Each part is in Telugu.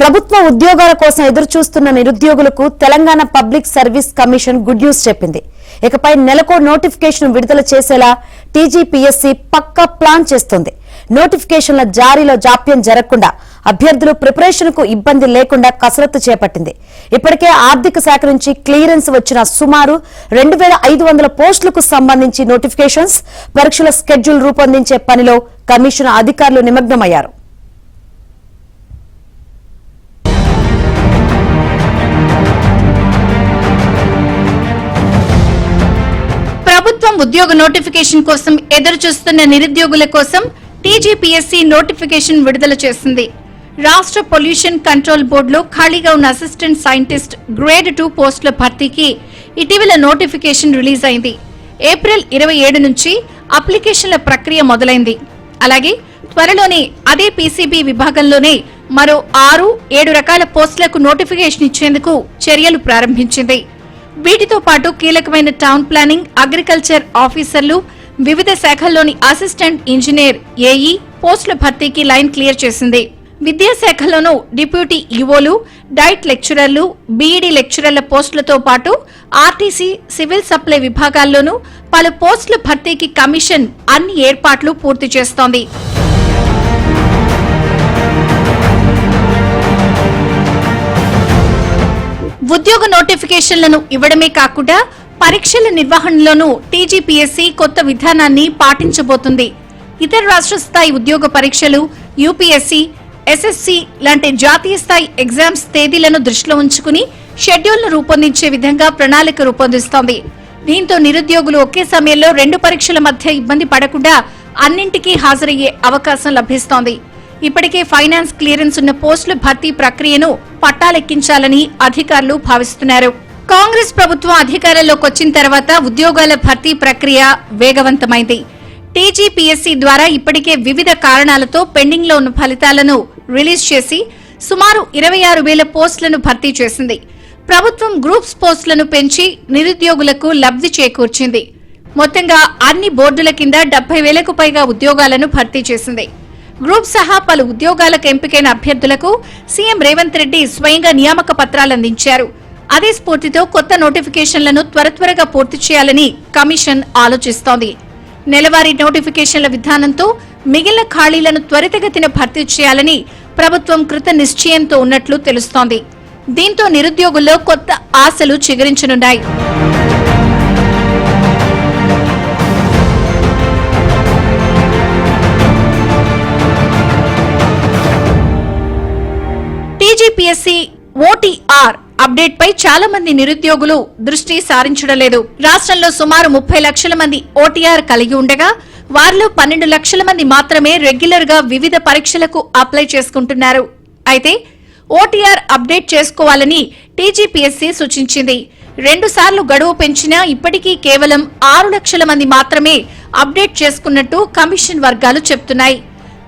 ప్రభుత్వ ఉద్యోగాల కోసం ఎదురు చూస్తున్న నిరుద్యోగులకు Telangana public service commission good news చెప్పింది. ఇకపై నెలకో నోటిఫికేషన్ విడుదల చేసేలా టీజీపీఎస్సీ పక్కా ప్లాన్ చేస్తోంది. నోటిఫికేషన్ల జారీలో జాప్యం జరగకుండా అభ్యర్థులు ప్రిపరేషన్ కు ఇబ్బంది లేకుండా కసరత్తు చేపట్టింది. ఇప్పటికే ఆర్థిక శాఖ నుంచి క్లియరెన్స్ వచ్చిన సుమారు 2500 పోస్టులకు సంబంధించి నోటిఫికేషన్స్, పరీక్షల స్కెడ్యూల్ రూపొందించే పనిలో కమిషన్ అధికారులు నిమగ్నమయ్యారు. ప్రభుత్వం ఉద్యోగ నోటిఫికేషన్ కోసం ఎదురు చూస్తున్న నిరుద్యోగుల కోసం టీజీపీఎస్సీ నోటిఫికేషన్ విడుదల చేసింది. రాష్ట్ర పొల్యూషన్ కంట్రోల్ బోర్డులో ఖాళీగా ఉన్న అసిస్టెంట్ సైంటిస్ట్ గ్రేడ్ 2 పోస్టుల భర్తీకి ఇటీవల నోటిఫికేషన్ రిలీజ్ అయింది. ఏప్రిల్ 27 నుంచి అప్లికేషన్ల ప్రక్రియ మొదలైంది. అలాగే త్వరలోనే అదే పీసీబీ విభాగంలోనే మరో 6-7 రకాల పోస్టులకు నోటిఫికేషన్ ఇచ్చేందుకు చర్యలు ప్రారంభించింది. వీటితో పాటు కీలకమైన టౌన్ ప్లానింగ్, అగ్రికల్చర్ ఆఫీసర్లు, వివిధ శాఖల్లోని అసిస్టెంట్ ఇంజనీర్, ఏఈ పోస్టుల భర్తీకి లైన్ క్లియర్ చేసింది. విద్యాశాఖలోనూ డిప్యూటీ ఈవోలు, డైట్ లెక్చరర్లు, బీఈడీ లెక్చరర్ల పోస్టులతో పాటు ఆర్టీసీ, సివిల్ సప్లై విభాగాల్లోనూ పలు పోస్టుల భర్తీకి కమిషన్ అన్ని ఏర్పాట్లు పూర్తి చేస్తోంది. ఉద్యోగ నోటిఫికేషన్లను ఇవ్వడమే కాకుండా పరీక్షల నిర్వహణలోనూ టీజీపీఎస్సీ కొత్త విధానాన్ని పాటించబోతుంది. ఇతర రాష్ట్ర స్థాయి ఉద్యోగ పరీక్షలు, యూపీఎస్సీ, ఎస్ఎస్సీ లాంటి జాతీయ స్థాయి ఎగ్జామ్స్ తేదీలను దృష్టిలో ఉంచుకుని షెడ్యూల్ను రూపొందించే విధంగా ప్రణాళిక రూపొందిస్తోంది. దీంతో నిరుద్యోగులు ఒకే సమయంలో 2 పరీక్షల మధ్య ఇబ్బంది పడకుండా అన్నింటికీ హాజరయ్యే అవకాశం లభిస్తోంది. ఇప్పటికే ఫైనాన్స్ క్లియరెన్స్ ఉన్న పోస్టుల భర్తీ ప్రక్రియను పట్టాలెక్కించాలని అధికారులు భావిస్తున్నారు. కాంగ్రెస్ ప్రభుత్వం అధికారంలోకి వచ్చిన తర్వాత ఉద్యోగాల భర్తీ ప్రక్రియ వేగవంతమైంది. టీజీపీఎస్సీ ద్వారా ఇప్పటికే వివిధ కారణాలతో పెండింగ్ లో ఉన్న ఫలితాలను రిలీజ్ చేసి సుమారు 26,000 పోస్టులను భర్తీ చేసింది. ప్రభుత్వం గ్రూప్స్ పోస్టులను పెంచి నిరుద్యోగులకు లబ్ధి చేకూర్చింది. మొత్తంగా అన్ని బోర్డుల కింద 70,000కు పైగా ఉద్యోగాలను భర్తీ చేసింది. గ్రూప్ సహా పలు ఉద్యోగాలకు ఎంపికైన అభ్యర్థులకు సీఎం రేవంత్ రెడ్డి స్వయంగా నియామక పత్రాలు అందించారు. అదే స్ఫూర్తితో కొత్త నోటిఫికేషన్లను త్వరగా పూర్తి చేయాలని కమిషన్ ఆలోచిస్తోంది. నెలవారీ నోటిఫికేషన్ల విధానంతో మిగిలిన ఖాళీలను త్వరితగతిన భర్తీ చేయాలని ప్రభుత్వం కృత నిశ్చయంతో ఉన్నట్లు తెలుస్తోంది. దీంతో నిరుద్యోగుల్లో కొత్త ఆశలు చిగురించనున్నాయి. టీజీపీఎస్సీ ఓటీఆర్ అప్డేట్ పై చాలా మంది నిరుద్యోగులు దృష్టి సారించడం లేదు. రాష్ట్రంలో సుమారు 30 లక్షల మంది ఓటీఆర్ కలిగి ఉండగా వారిలో 12 లక్షల మంది మాత్రమే రెగ్యులర్ గా వివిధ పరీక్షలకు అప్లై చేసుకుంటున్నారు. అయితే ఓటీఆర్ అప్డేట్ చేసుకోవాలని టీజీపీఎస్సీ సూచించింది. 2 సార్లు గడువు పెంచినా ఇప్పటికీ కేవలం 6 లక్షల మంది మాత్రమే అప్డేట్ చేసుకున్నట్టు కమిషన్ వర్గాలు చెబుతున్నాయి.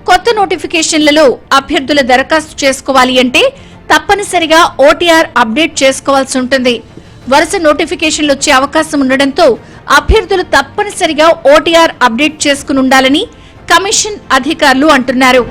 కొత్త నోటిఫికేషన్లలో అభ్యర్థుల దరఖాస్తు చేసుకోవాలి అంటే తప్పనిసరిగా ఓటీఆర్ అప్డేట్ చేసుకోవాల్సి ఉంటుంది. వరుస నోటిఫికేషన్లు వచ్చే అవకాశం ఉండడంతో అభ్యర్థులు తప్పనిసరిగా ఓటీఆర్ అప్డేట్ చేసుకుని ఉండాలని కమిషన్ అధికారులు అంటున్నారు.